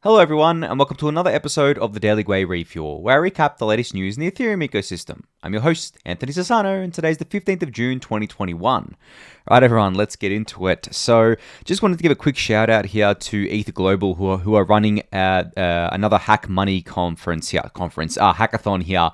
Hello everyone, and welcome to another episode of the Daily Gwei Refuel, where I recap the latest news in the Ethereum ecosystem. I'm your host, Anthony Sassano, and today's the 15th of June, 2021. Alright everyone, let's get into it. So, just wanted to give a quick shout out here to ETH Global, who are running another Hack Money hackathon here.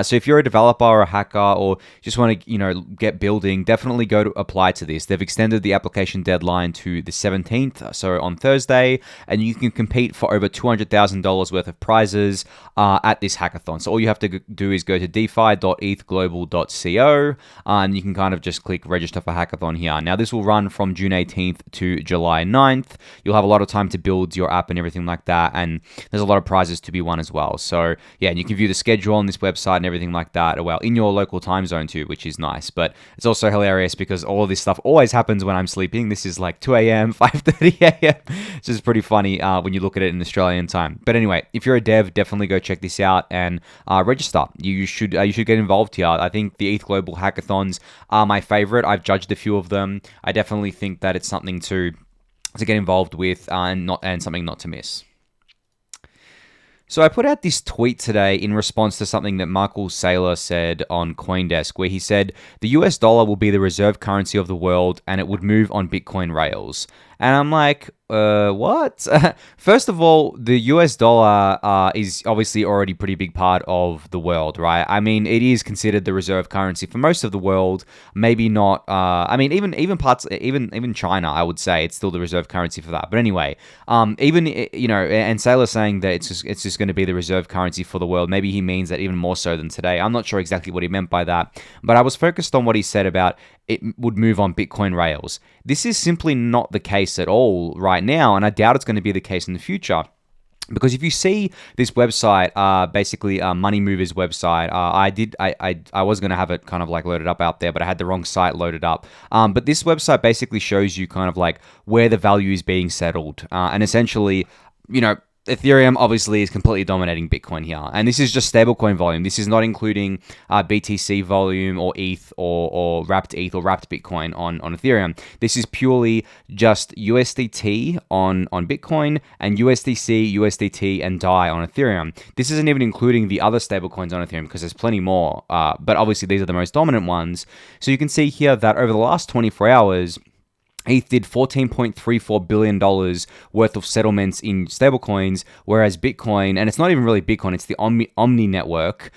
So if you're a developer or a hacker, or just want to, get building, definitely go to apply to this. They've extended the application deadline to the 17th, so on Thursday, and you can compete for over $200,000 worth of prizes at this hackathon. So all you have to do is go to defi.ethglobal.co, and you can kind of just click register for hackathon here. Now this will run from June 18th to July 9th. You'll have a lot of time to build your app and everything like that, and there's a lot of prizes to be won as well. So yeah, and you can view the schedule on this website and everything like that, well, in your local time zone too, which is nice. But it's also hilarious because all of this stuff always happens when I'm sleeping. This is like 2 a.m., 5:30 a.m. It's just pretty funny when you look at it in Australian time. But anyway, if you're a dev, definitely go check this out and register. You should get involved here. I think the ETH Global hackathons are my favorite. I've judged a few of them. I definitely think that it's something to get involved with and something not to miss. So I put out this tweet today in response to something that Michael Saylor said on CoinDesk, where he said the US dollar will be the reserve currency of the world and it would move on Bitcoin rails. And I'm like, what? First of all, the US dollar is obviously already a pretty big part of the world, right? I mean, it is considered the reserve currency for most of the world. Maybe not. Even China, I would say it's still the reserve currency for that. But anyway, and Saylor saying that it's just going to be the reserve currency for the world. Maybe he means that even more so than today. I'm not sure exactly what he meant by that, but I was focused on what he said about it would move on Bitcoin rails. This is simply not the case at all right now, and I doubt it's going to be the case in the future. Because if you see this website, basically Money Mover's website, I was going to have it kind of like loaded up out there, but I had the wrong site loaded up. But this website basically shows you kind of like where the value is being settled. And essentially, Ethereum obviously is completely dominating Bitcoin here. And this is just stablecoin volume. This is not including BTC volume or ETH or wrapped ETH or wrapped Bitcoin on Ethereum. This is purely just USDT on Bitcoin and USDC, USDT, and DAI on Ethereum. This isn't even including the other stablecoins on Ethereum because there's plenty more. But obviously these are the most dominant ones. So you can see here that over the last 24 hours, ETH did $14.34 billion worth of settlements in stablecoins, whereas Bitcoin, and it's not even really Bitcoin, it's the Omni network,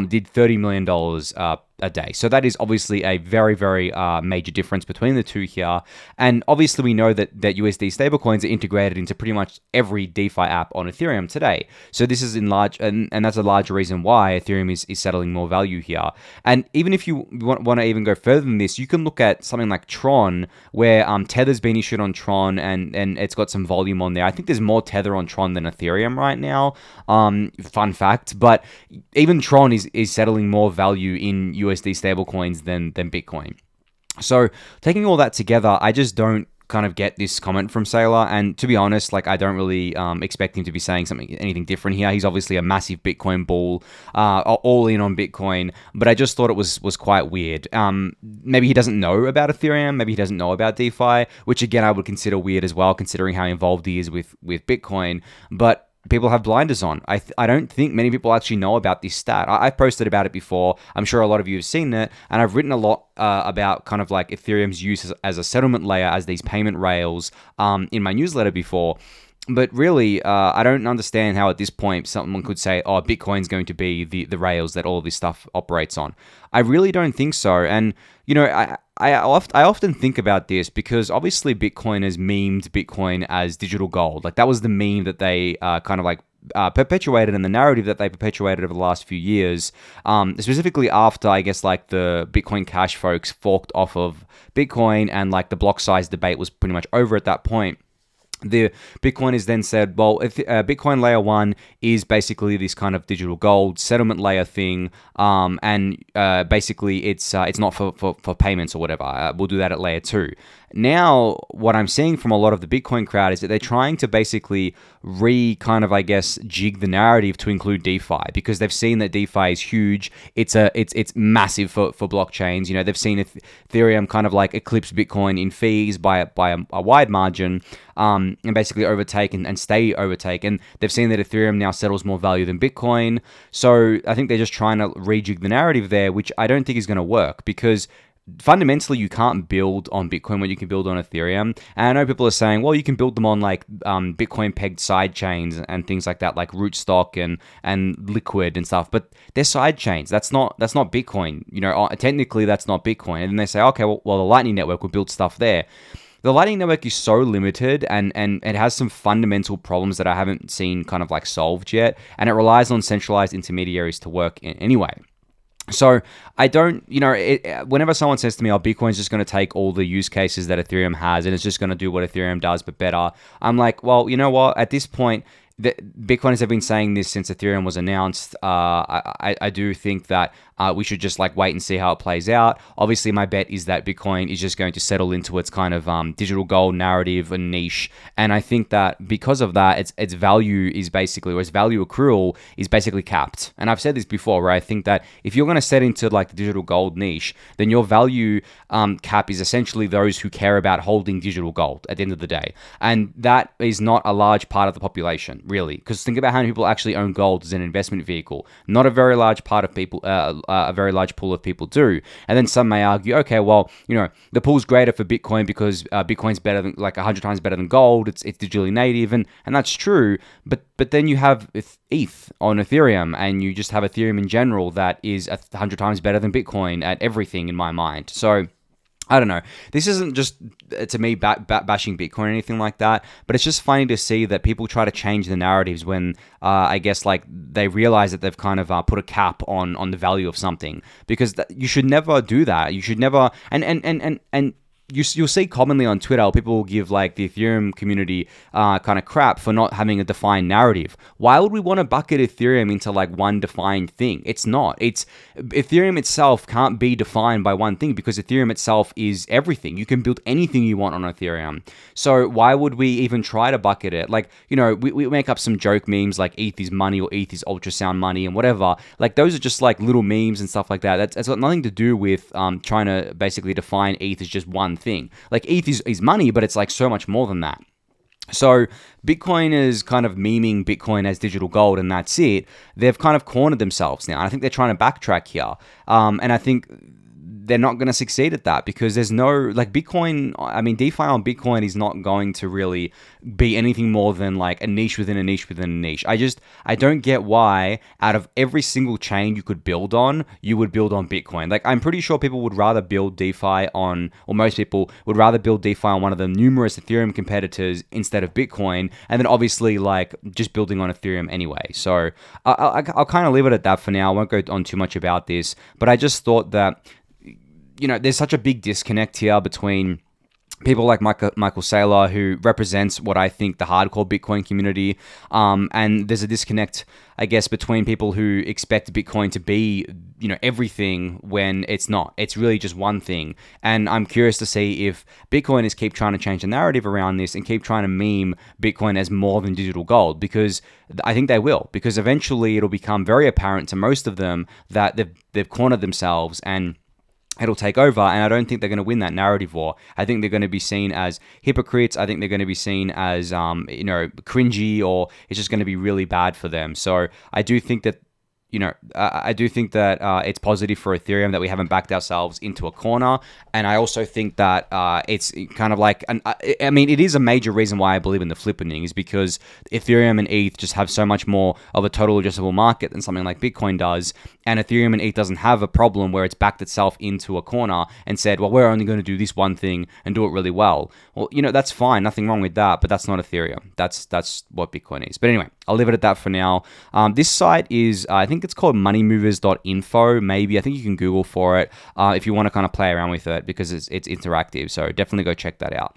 did $30 million a day. So that is obviously a very, very major difference between the two here. And obviously we know that USD stablecoins are integrated into pretty much every DeFi app on Ethereum today. So this is in large, and that's a large reason why Ethereum is settling more value here. And even if you want to even go further than this, you can look at something like Tron, where Tether's been issued on Tron and it's got some volume on there. I think there's more Tether on Tron than Ethereum right now. Fun fact. But even Tron is settling more value in USD stablecoins than Bitcoin. So taking all that together, I just don't kind of get this comment from Saylor, and to be honest, like I don't really expect him to be saying anything different here. He's obviously a massive Bitcoin bull, all in on Bitcoin, but I just thought it was quite weird. Maybe he doesn't know about Ethereum, maybe he doesn't know about DeFi, which again I would consider weird as well, considering how involved he is with Bitcoin. But people have blinders on. I don't think many people actually know about this stat. I've posted about it before. I'm sure a lot of you have seen it, and I've written a lot about kind of like Ethereum's use as a settlement layer, as these payment rails in my newsletter before. But really, I don't understand how at this point someone could say, oh, Bitcoin's going to be the rails that all of this stuff operates on. I really don't think so. And, I often think about this because obviously Bitcoin has memed Bitcoin as digital gold. Like that was the meme that they kind of like perpetuated, and the narrative that they perpetuated over the last few years, specifically after, I guess, like the Bitcoin Cash folks forked off of Bitcoin and like the block size debate was pretty much over at that point. The Bitcoin is then said, well, if Bitcoin layer 1 is basically this kind of digital gold settlement layer thing, and basically it's not for payments or whatever. We'll do that at layer 2. now what I'm seeing from a lot of the Bitcoin crowd is that they're trying to basically kind of, I guess, jig the narrative to include DeFi, because they've seen that DeFi is huge. It's massive for blockchains. They've seen Ethereum kind of like eclipse Bitcoin in fees by a wide margin, and basically overtake and stay overtake. And they've seen that Ethereum now settles more value than Bitcoin. So I think they're just trying to rejig the narrative there, which I don't think is going to work, because fundamentally you can't build on Bitcoin when you can build on Ethereum. And I know people are saying, well, you can build them on like Bitcoin pegged side chains and things like that, like Rootstock and Liquid and stuff, but they're side chains. That's not Bitcoin. Technically that's not Bitcoin. And then they say, okay, well the Lightning Network will build stuff there. The Lightning Network is so limited, and it has some fundamental problems that I haven't seen kind of like solved yet, and it relies on centralized intermediaries to work in anyway. So I don't, whenever someone says to me, oh, Bitcoin's just going to take all the use cases that Ethereum has and it's just going to do what Ethereum does but better, I'm like, well, you know what? At this point, Bitcoiners have been saying this since Ethereum was announced. I do think that we should just like wait and see how it plays out. Obviously, my bet is that Bitcoin is just going to settle into its kind of digital gold narrative and niche. And I think that because of that, its value is basically, or its value accrual is basically capped. And I've said this before, where I think that if you're going to set into like the digital gold niche, then your value cap is essentially those who care about holding digital gold at the end of the day. And that is not a large part of the population, really. Because think about how many people actually own gold as an investment vehicle. Not a very large part of people, a very large pool of people do. And then some may argue, okay, well, the pool's greater for Bitcoin because Bitcoin's better than, like 100 times better than gold. It's digitally native, and that's true. But then you have ETH on Ethereum, and you just have Ethereum in general that is 100 times better than Bitcoin at everything in my mind. So I don't know. This isn't just, to me, bashing Bitcoin or anything like that, but it's just funny to see that people try to change the narratives when, I guess, like, they realize that they've kind of put a cap on the value of something, because you should never do that. You should never, and you'll see commonly on Twitter, people will give like the Ethereum community kind of crap for not having a defined narrative. Why would we want to bucket Ethereum into like one defined thing? It's not. Ethereum itself can't be defined by one thing, because Ethereum itself is everything. You can build anything you want on Ethereum. So why would we even try to bucket it? Like, we make up some joke memes like ETH is money or ETH is ultrasound money and whatever. Like, those are just like little memes and stuff like that. That's got nothing to do with trying to basically define ETH as just one thing. Like, ETH is money, but it's like so much more than that. So Bitcoin is kind of memeing Bitcoin as digital gold, and that's it. They've kind of cornered themselves now. And I think they're trying to backtrack here. And I think they're not going to succeed at that, because there's no, like, Bitcoin, I mean, DeFi on Bitcoin is not going to really be anything more than like a niche within a niche within a niche. I don't get why out of every single chain you could build on, you would build on Bitcoin. Like, I'm pretty sure people would rather build DeFi on, or most people would rather build DeFi on one of the numerous Ethereum competitors instead of Bitcoin, and then obviously like just building on Ethereum anyway. So I'll kind of leave it at that for now. I won't go on too much about this, but I just thought that, there's such a big disconnect here between people like Michael Saylor, who represents what I think the hardcore Bitcoin community, and there's a disconnect, I guess, between people who expect Bitcoin to be, everything when it's not. It's really just one thing. And I'm curious to see if Bitcoiners keep trying to change the narrative around this and keep trying to meme Bitcoin as more than digital gold, because I think they will, because eventually it'll become very apparent to most of them that they've cornered themselves, and it'll take over. And I don't think they're going to win that narrative war. I think they're going to be seen as hypocrites. I think they're going to be seen as, cringy, or it's just going to be really bad for them. So I do think that, it's positive for Ethereum that we haven't backed ourselves into a corner. And I also think that it's kind of like, it is a major reason why I believe in the flippening, is because Ethereum and ETH just have so much more of a total addressable market than something like Bitcoin does. And Ethereum and ETH doesn't have a problem where it's backed itself into a corner and said, well, we're only going to do this one thing and do it really well. Well, that's fine. Nothing wrong with that, but that's not Ethereum. That's what Bitcoin is. But anyway, I'll leave it at that for now. This site is, I think it's called moneymovers.info. Maybe, I think you can Google for it if you want to kind of play around with it, because it's interactive. So definitely go check that out.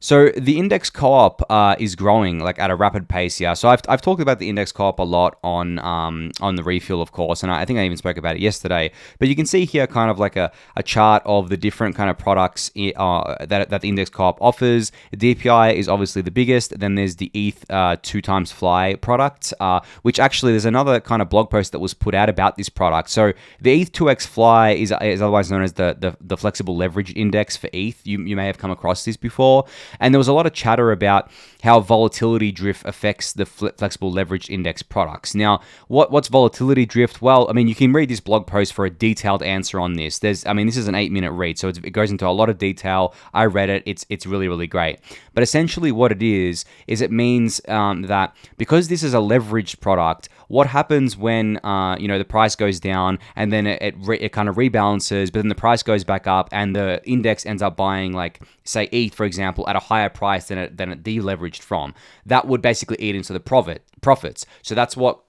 So the index co-op is growing like at a rapid pace here. So I've talked about the index co-op a lot on the Refuel, of course, and I think I even spoke about it yesterday. But you can see here kind of like a chart of the different kind of products that the index co-op offers. The DPI is obviously the biggest. Then there's the ETH 2x Fly product, which actually there's another kind of blog post that was put out about this product. So the ETH 2x Fly is otherwise known as the flexible leverage index for ETH. You may have come across this before. And there was a lot of chatter about how volatility drift affects the flexible leverage index products. Now, what's volatility drift? Well, I mean, you can read this blog post for a detailed answer on this. This is an 8-minute read, so it goes into a lot of detail. I read it. It's really, really great. But essentially what it is it means that because this is a leveraged product, what happens when the price goes down and then it kind of rebalances, but then the price goes back up and the index ends up buying, like, say ETH, for example, at a higher price than it deleveraged from. That would basically eat into the profits. So that's what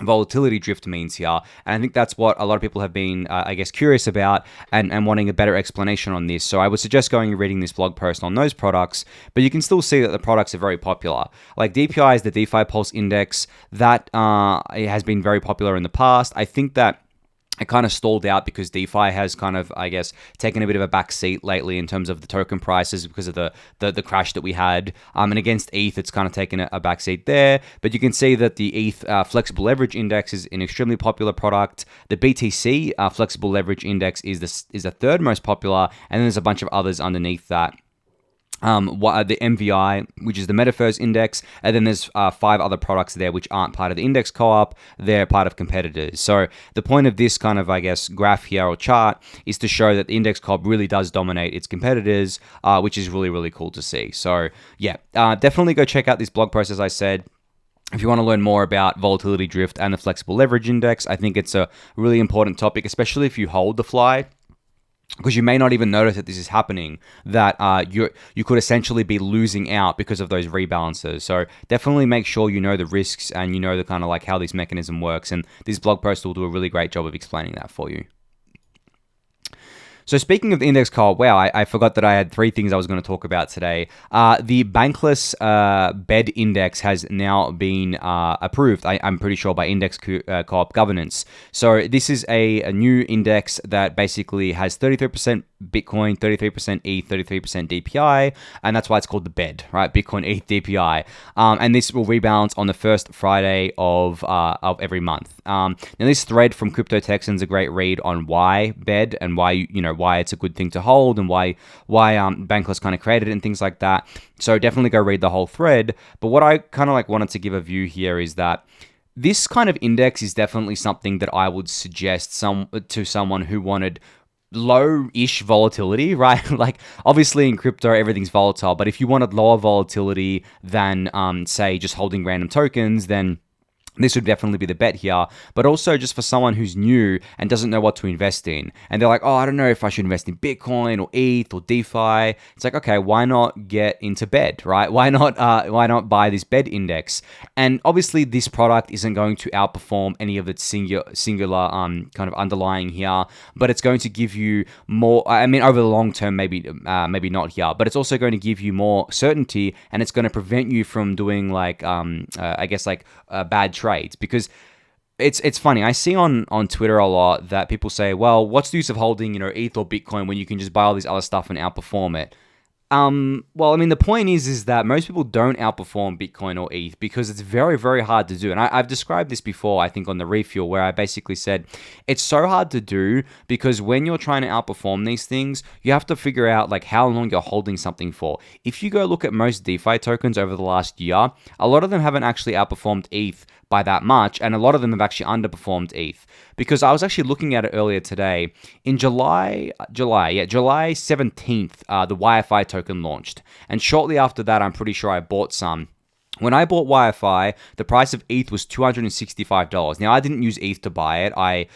volatility drift means here, and I think that's what a lot of people have been curious about and wanting a better explanation on this. So I would suggest going and reading this blog post on those products, but you can still see that the products are very popular. Like DPI is the DeFi Pulse Index that it has been very popular in the past. I think that it kind of stalled out because DeFi has kind of, taken a bit of a back seat lately in terms of the token prices because of the crash that we had. And against ETH, it's kind of taken a back seat there. But you can see that the ETH Flexible Leverage Index is an extremely popular product. The BTC Flexible Leverage Index is the third most popular, and then there's a bunch of others underneath that. The MVI, which is the Metaverse Index, and then there's 5 other products there which aren't part of the index co-op, they're part of competitors. So the point of this kind of, graph here or chart is to show that the index co-op really does dominate its competitors, which is really, really cool to see. So yeah, definitely go check out this blog post, as I said. If you want to learn more about volatility drift and the flexible leverage index, I think it's a really important topic, especially if you hold the fly. Because you may not even notice that this is happening, that you could essentially be losing out because of those rebalances. So definitely make sure you know the risks and you know the kind of like how this mechanism works. And this blog post will do a really great job of explaining that for you. So speaking of the index co-op, wow, I forgot that I had 3 things I was going to talk about today. The Bankless BED index has now been approved, I'm pretty sure, by Index Co-op Governance. So this is a new index that basically has 33% Bitcoin, 33% ETH, 33% DPI, and that's why it's called the BED, right? Bitcoin, ETH, DPI. And this will rebalance on the first Friday of every month. Now this thread from Crypto Texan's a great read on why BED and why why it's a good thing to hold and why Bankless kind of created it and things like that. So definitely go read the whole thread. But what I kind of wanted to give a view here is that this kind of index is definitely something that I would suggest to someone who wanted low-ish volatility, right? Like obviously in crypto everything's volatile, but if you wanted lower volatility than say just holding random tokens, then this would definitely be the bet here. But also just for someone who's new and doesn't know what to invest in, and they're like, oh, I don't know if I should invest in Bitcoin or ETH or DeFi. It's like, okay, why not get into BED, right? Why not buy this BED index? And obviously this product isn't going to outperform any of its singular kind of underlying here, but it's going to give you more, I mean, over the long term, maybe not here, but it's also going to give you more certainty, and it's going to prevent you from doing bad trades. Because it's funny, I see on Twitter a lot that people say, well, what's the use of holding ETH or Bitcoin when you can just buy all this other stuff and outperform it? Well, I mean, the point is that most people don't outperform Bitcoin or ETH because it's very, very hard to do. And I've described this before, I think, on the Refuel, where I basically said it's so hard to do because when you're trying to outperform these things, you have to figure out like how long you're holding something for. If you go look at most DeFi tokens over the last year, a lot of them haven't actually outperformed ETH by that much, and a lot of them have actually underperformed ETH. Because I was actually looking at it earlier today. In July 17th, the YFI token launched. And shortly after that, I'm pretty sure I bought some. When I bought YFI, the price of ETH was $265. Now, I didn't use ETH to buy it. I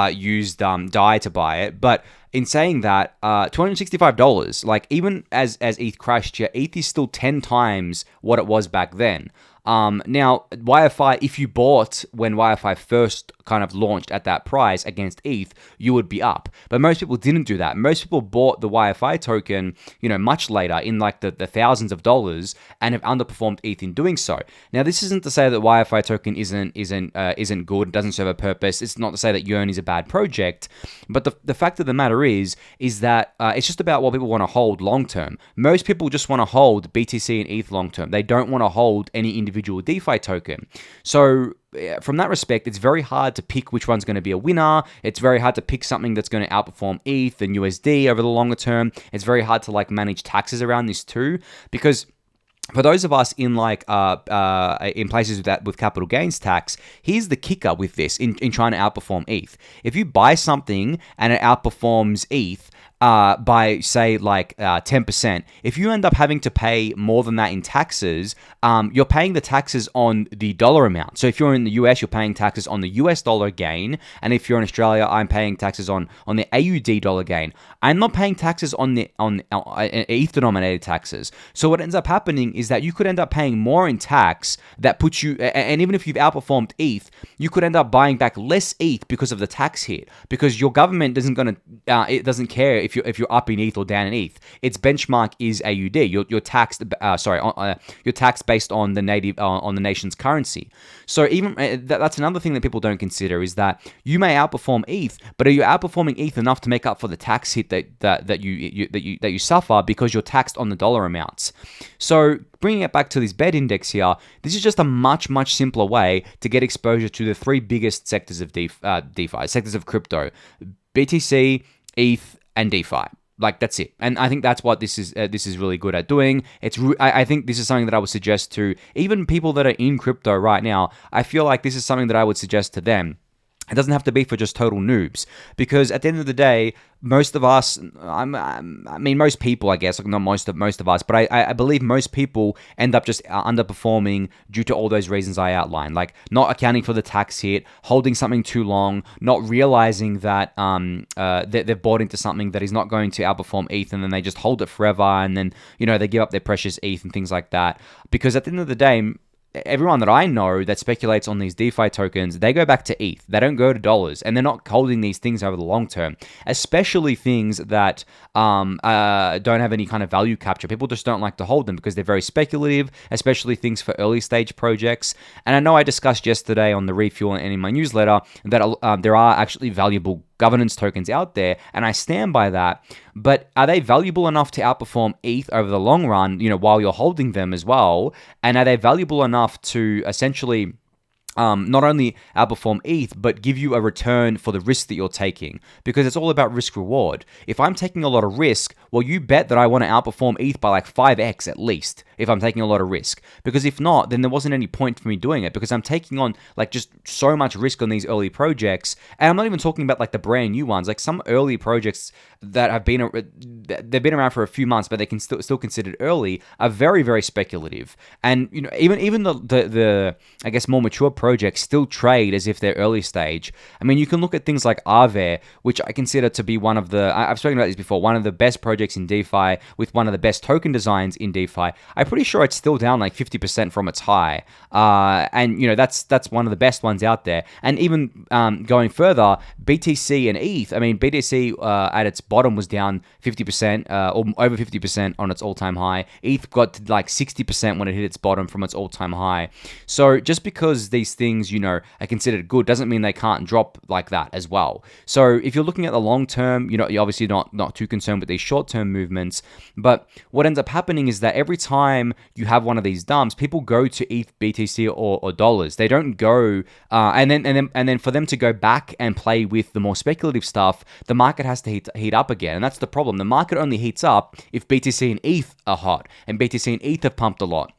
used DAI to buy it. But in saying that, $265, like even as ETH crashed here, ETH is still 10 times what it was back then. Now, YFI, if you bought when YFI first kind of launched at that price against ETH, you would be up. But most people didn't do that. Most people bought the YFI token, much later in like the thousands of dollars and have underperformed ETH in doing so. Now, this isn't to say that YFI token isn't good, doesn't serve a purpose. It's not to say that Yearn is a bad project, but the fact of the matter is that it's just about what people want to hold long term. Most people just want to hold BTC and ETH long term. They don't want to hold any individual DeFi token. So from that respect, it's very hard to pick which one's going to be a winner. It's very hard to pick something that's going to outperform ETH and USD over the longer term. It's very hard to like manage taxes around this too, because for those of us in in places with capital gains tax, here's the kicker with this in trying to outperform ETH. If you buy something and it outperforms ETH by say 10%, if you end up having to pay more than that in taxes, you're paying the taxes on the dollar amount. So if you're in the US, you're paying taxes on the US dollar gain, and if you're in Australia, I'm paying taxes on the AUD dollar gain. I'm not paying taxes on ETH denominated taxes. So what ends up happening is that you could end up paying more in tax that puts you, and even if you've outperformed ETH, you could end up buying back less ETH because of the tax hit, because your government it doesn't care if you're up in ETH or down in ETH. Its benchmark is AUD. You're taxed. You're taxed based on the nation's currency. So even that's another thing that people don't consider, is that you may outperform ETH, but are you outperforming ETH enough to make up for the tax hit that you suffer because you're taxed on the dollar amounts? So bringing it back to this BED index here, this is just a much simpler way to get exposure to the three biggest sectors of DeFi, sectors of crypto: BTC, ETH, and DeFi. Like, that's it. And I think that's what this is really good at doing. I think this is something that I would suggest to even people that are in crypto right now. I feel like this is something that I would suggest to them. It doesn't have to be for just total noobs, because at the end of the day, most of us, most people, I guess, like not most of us, but I believe most people end up just underperforming due to all those reasons I outlined, like not accounting for the tax hit, holding something too long, not realizing that they've bought into something that is not going to outperform ETH, and then they just hold it forever, and then they give up their precious ETH and things like that. Because at the end of the day, everyone that I know that speculates on these DeFi tokens, they go back to ETH. They don't go to dollars, and they're not holding these things over the long term, especially things that don't have any kind of value capture. People just don't like to hold them because they're very speculative, especially things for early stage projects. And I know I discussed yesterday on the Refuel and in my newsletter that there are actually valuable governance tokens out there, and I stand by that. But are they valuable enough to outperform ETH over the long run, while you're holding them as well? And are they valuable enough to essentially not only outperform ETH, but give you a return for the risk that you're taking? Because it's all about risk reward. If I'm taking a lot of risk, well, you bet that I want to outperform ETH by like 5x at least if I'm taking a lot of risk. Because if not, then there wasn't any point for me doing it, because I'm taking on like just so much risk on these early projects. And I'm not even talking about like the brand new ones, like some early projects that they've been around for a few months, but they can still considered early, are very, very speculative. And even the I guess more mature projects still trade as if they're early stage. I mean, you can look at things like Aave, which I consider to be I've spoken about this before, one of the best projects in DeFi with one of the best token designs in DeFi. I'm pretty sure it's still down like 50% from its high. And that's one of the best ones out there. And even going further, BTC and ETH, I mean, BTC at its bottom was down 50% or over 50% on its all-time high. ETH got to like 60% when it hit its bottom from its all-time high. So just because these things, are considered good, doesn't mean they can't drop like that as well. So if you're looking at the long term, you're obviously not too concerned with these short-term movements. But what ends up happening is that every time you have one of these dumps, people go to ETH, BTC, or dollars. They don't go and then for them to go back and play with the more speculative stuff, the market has to heat up again. And that's the problem. The market only heats up if BTC and ETH are hot, and BTC and ETH have pumped a lot.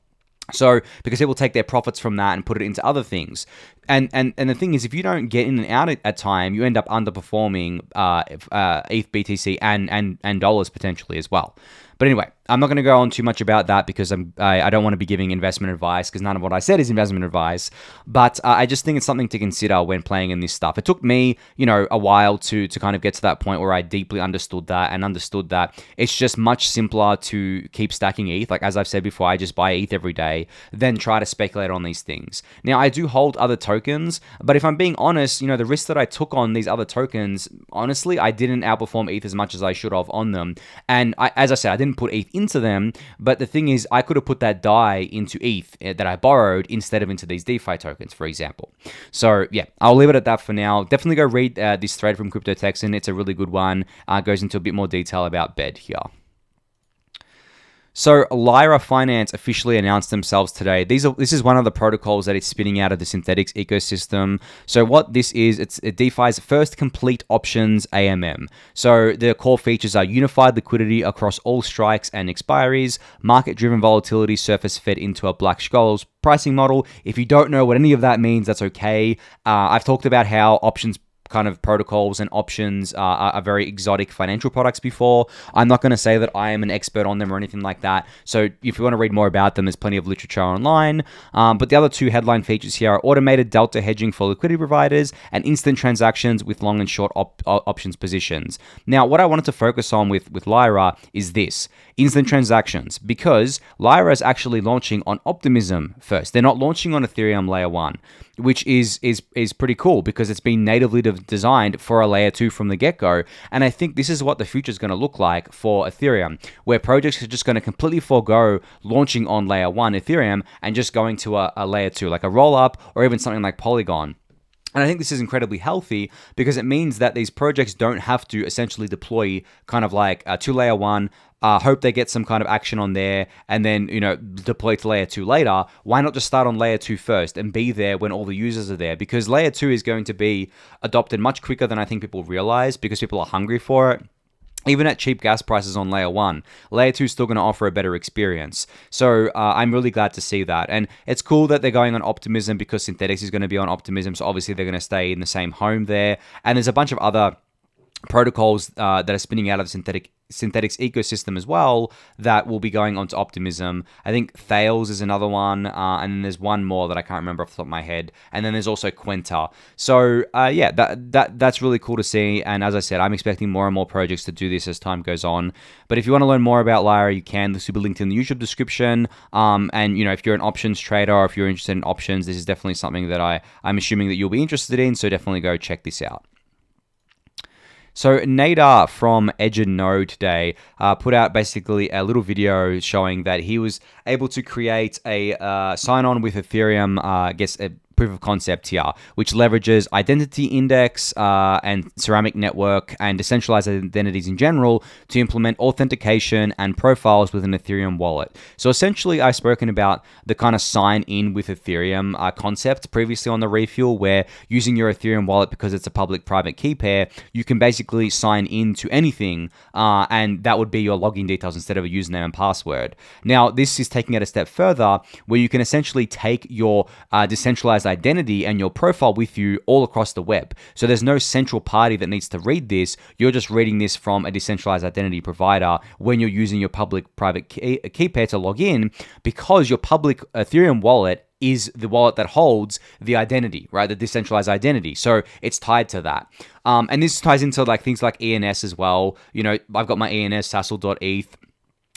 So, because people take their profits from that and put it into other things. And the thing is, if you don't get in and out at time, you end up underperforming ETH BTC and dollars potentially as well. But anyway, I'm not going to go on too much about that because I don't want to be giving investment advice, because none of what I said is investment advice. But I just think it's something to consider when playing in this stuff. It took me, a while to kind of get to that point where I deeply understood that and understood that it's just much simpler to keep stacking ETH. Like, as I've said before, I just buy ETH every day, then try to speculate on these things. Now, I do hold other tokens, but if I'm being honest, the risk that I took on these other tokens, honestly, I didn't outperform ETH as much as I should have on them. And as I said, I didn't put ETH into them, but the thing is, I could have put that DAI into ETH that I borrowed instead of into these DeFi tokens, for example. So yeah, I'll leave it at that for now. Definitely go read this thread from Crypto Texan. It's a really good one. Goes into a bit more detail about BED here. So Lyra Finance officially announced themselves today. This is one of the protocols that it's spinning out of the Synthetics ecosystem. So what this is, it's DeFi's first complete options AMM. So the core features are unified liquidity across all strikes and expiries, market-driven volatility surface fed into a Black-Scholes pricing model. If you don't know what any of that means, that's okay. I've talked about how options kind of protocols and options are very exotic financial products before. I'm not going to say that I am an expert on them or anything like that. So if you want to read more about them, there's plenty of literature online. But the other two headline features here are automated delta hedging for liquidity providers and instant transactions with long and short options positions. Now, what I wanted to focus on with Lyra is this: instant transactions, because Lyra is actually launching on Optimism first. They're not launching on Ethereum layer 1, which is pretty cool because it's been natively designed for a layer 2 from the get-go. And I think this is what the future is going to look like for Ethereum, where projects are just going to completely forego launching on layer 1 Ethereum and just going to a layer 2, like a roll-up or even something like Polygon. And I think this is incredibly healthy because it means that these projects don't have to essentially deploy kind of like to layer 1, hope they get some kind of action on there, and then, deploy to layer 2 later. Why not just start on layer 2 first and be there when all the users are there? Because layer 2 is going to be adopted much quicker than I think people realize, because people are hungry for it. Even at cheap gas prices on layer 1, layer 2 is still going to offer a better experience. So I'm really glad to see that. And it's cool that they're going on Optimism because Synthetics is going to be on Optimism. So obviously they're going to stay in the same home there. And there's a bunch of other protocols that are spinning out of the Synthetics ecosystem as well that will be going onto Optimism. I think Thales is another one, and then there's one more that I can't remember off the top of my head, and then there's also Quenta. So yeah, that's really cool to see, and as I said, I'm expecting more and more projects to do this as time goes on. But if you want to learn more about Lyra, you can. This will be linked in the YouTube description, and if you're an options trader or if you're interested in options, this is definitely something that I'm assuming that you'll be interested in, so definitely go check this out. So Nader from Edge&No today put out basically a little video showing that he was able to create a sign-on with Ethereum, a proof of concept here, which leverages identity index and ceramic network and decentralized identities in general to implement authentication and profiles with an Ethereum wallet. So essentially, I've spoken about the kind of sign in with Ethereum concept previously on the Refuel, where using your Ethereum wallet, because it's a public-private key pair, you can basically sign in to anything, and that would be your login details instead of a username and password. Now, this is taking it a step further, where you can essentially take your decentralized identity and your profile with you all across the web. So there's no central party that needs to read this. You're just reading this from a decentralized identity provider when you're using your public-private key pair to log in, because your public Ethereum wallet is the wallet that holds the identity, right? The decentralized identity. So it's tied to that. And this ties into like things like ENS as well. I've got my ENS Sassel.eth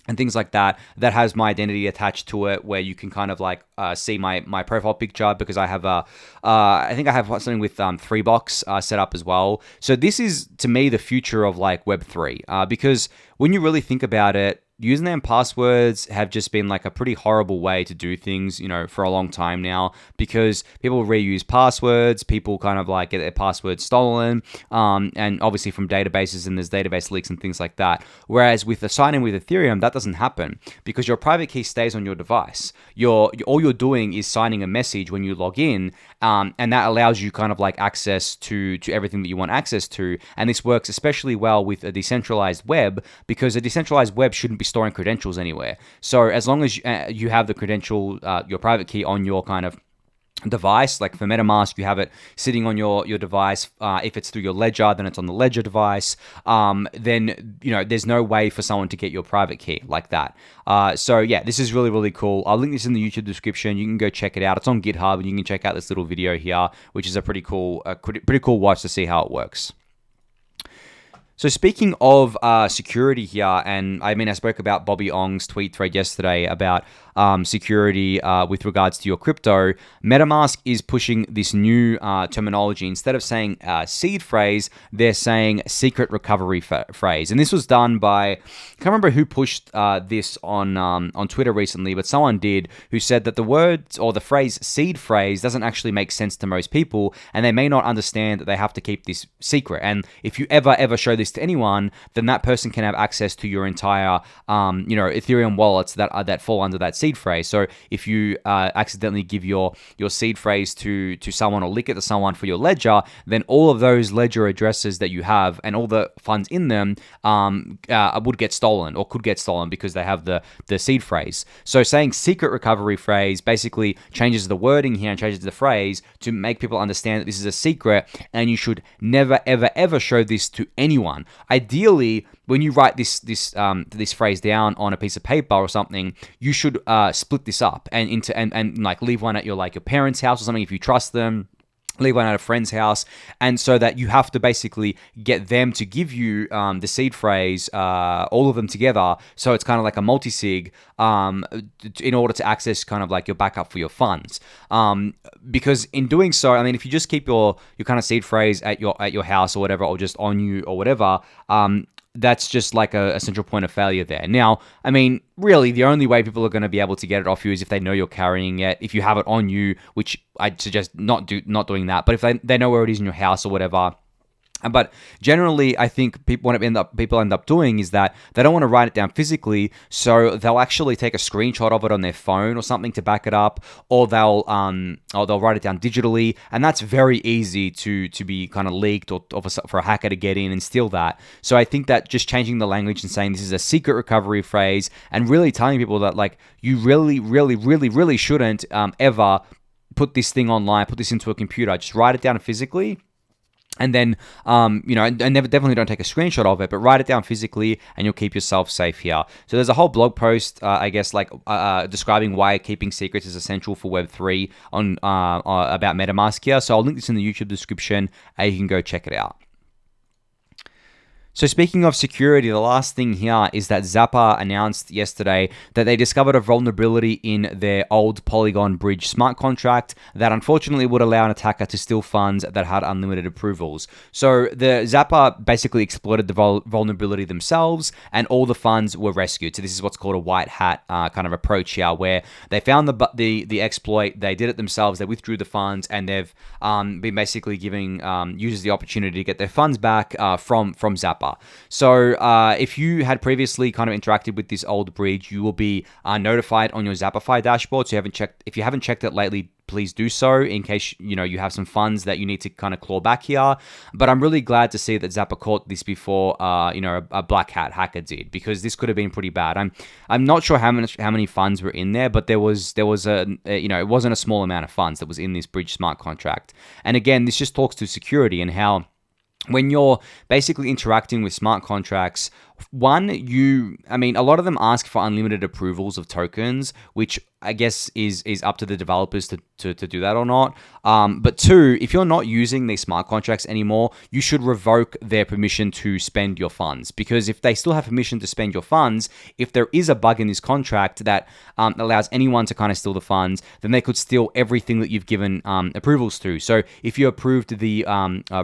and things like that has my identity attached to it, where you can kind of like see my profile picture, because I have I think I have something with 3box set up as well. So this is, to me, the future of like Web3, because when you really think about it, username passwords have just been like a pretty horrible way to do things, for a long time now, because people reuse passwords, people kind of like get their passwords stolen, and obviously from databases, and there's database leaks and things like that. Whereas with the sign-in with Ethereum, that doesn't happen, because your private key stays on your device. All you're doing is signing a message when you log in, and that allows you kind of like access to everything that you want access to. And this works especially well with a decentralized web, because a decentralized web shouldn't be storing credentials anywhere. So as long as you have the credential, your private key on your kind of device. Like for MetaMask, you have it sitting on your device. If it's through your ledger, then it's on the ledger device. Then there's no way for someone to get your private key like that. So yeah, this is really, really cool. I'll link this in the YouTube description. You can go check it out. It's on GitHub, and you can check out this little video here, which is a pretty cool watch to see how it works. So speaking of security here, and I spoke about Bobby Ong's tweet thread yesterday about security with regards to your crypto. MetaMask is pushing this new terminology. Instead of saying seed phrase, they're saying secret recovery phrase. And this was done by, I can't remember who pushed this on Twitter recently, but someone did, who said that the words or the phrase seed phrase doesn't actually make sense to most people, and they may not understand that they have to keep this secret. And if you ever show this to anyone, then that person can have access to your entire Ethereum wallets that fall under that seed phrase. So if you accidentally give your seed phrase to someone or leak it to someone for your ledger, then all of those ledger addresses that you have and all the funds in them would get stolen or could get stolen because they have the seed phrase. So saying secret recovery phrase basically changes the wording here and changes the phrase to make people understand that this is a secret and you should never ever show this to anyone. Ideally, when you write this phrase down on a piece of paper or something, you should split this up and like leave one at your parents' house or something if you trust them. Leave one at a friend's house, and so that you have to basically get them to give you the seed phrase, all of them together. So it's kind of like a multi-sig in order to access kind of like your backup for your funds. Because in doing so, if you just keep your kind of seed phrase at your house or whatever, or just on you or whatever, that's just like a central point of failure there. Now, really, the only way people are going to be able to get it off you is if they know you're carrying it, if you have it on you, which I'd suggest not doing that. But if they know where it is in your house or whatever. But generally, I think people end up doing is that they don't want to write it down physically, so they'll actually take a screenshot of it on their phone or something to back it up, or they'll write it down digitally, and that's very easy to be kind of leaked or for a hacker to get in and steal that. So I think that just changing the language and saying this is a secret recovery phrase and really telling people that you really shouldn't ever put this thing online, put this into a computer, just write it down physically. And then, and definitely don't take a screenshot of it, but write it down physically and you'll keep yourself safe here. So there's a whole blog post, describing why keeping secrets is essential for Web3 about MetaMask here. So I'll link this in the YouTube description and you can go check it out. So speaking of security, the last thing here is that Zapper announced yesterday that they discovered a vulnerability in their old Polygon bridge smart contract that unfortunately would allow an attacker to steal funds that had unlimited approvals. So the Zapper basically exploited the vulnerability themselves and all the funds were rescued. So this is what's called a white hat kind of approach here, where they found the exploit, they did it themselves, they withdrew the funds, and they've been basically giving users the opportunity to get their funds back from Zapper. So if you had previously kind of interacted with this old bridge, you will be notified on your Zappify dashboard. So if you haven't checked it lately, please do so in case you have some funds that you need to kind of claw back here. But I'm really glad to see that Zapper caught this before a black hat hacker did, because this could have been pretty bad. I'm not sure how many funds were in there, but there was it wasn't a small amount of funds that was in this bridge smart contract. And again, this just talks to security and how when you're basically interacting with smart contracts, a lot of them ask for unlimited approvals of tokens, which I guess is up to the developers to do that or not. But two, if you're not using these smart contracts anymore, you should revoke their permission to spend your funds. Because if they still have permission to spend your funds, if there is a bug in this contract that allows anyone to kind of steal the funds, then they could steal everything that you've given approvals to. So if you approved the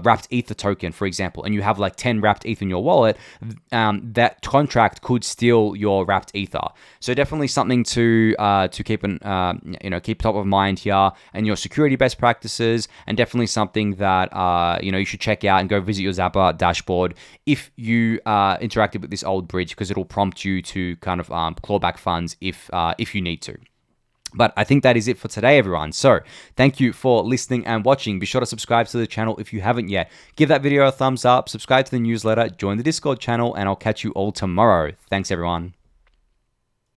wrapped Ether token, for example, and you have like 10 wrapped ETH in your wallet, that contract could steal your wrapped Ether. So definitely something to keep keep top of mind here, and your security best practices, and definitely something that you should check out and go visit your Zapper dashboard if you interacted with this old bridge, because it'll prompt you to kind of claw back funds if you need to. But I think that is it for today, everyone. So thank you for listening and watching. Be sure to subscribe to the channel if you haven't yet. Give that video a thumbs up, subscribe to the newsletter, join the Discord channel, and I'll catch you all tomorrow. Thanks, everyone.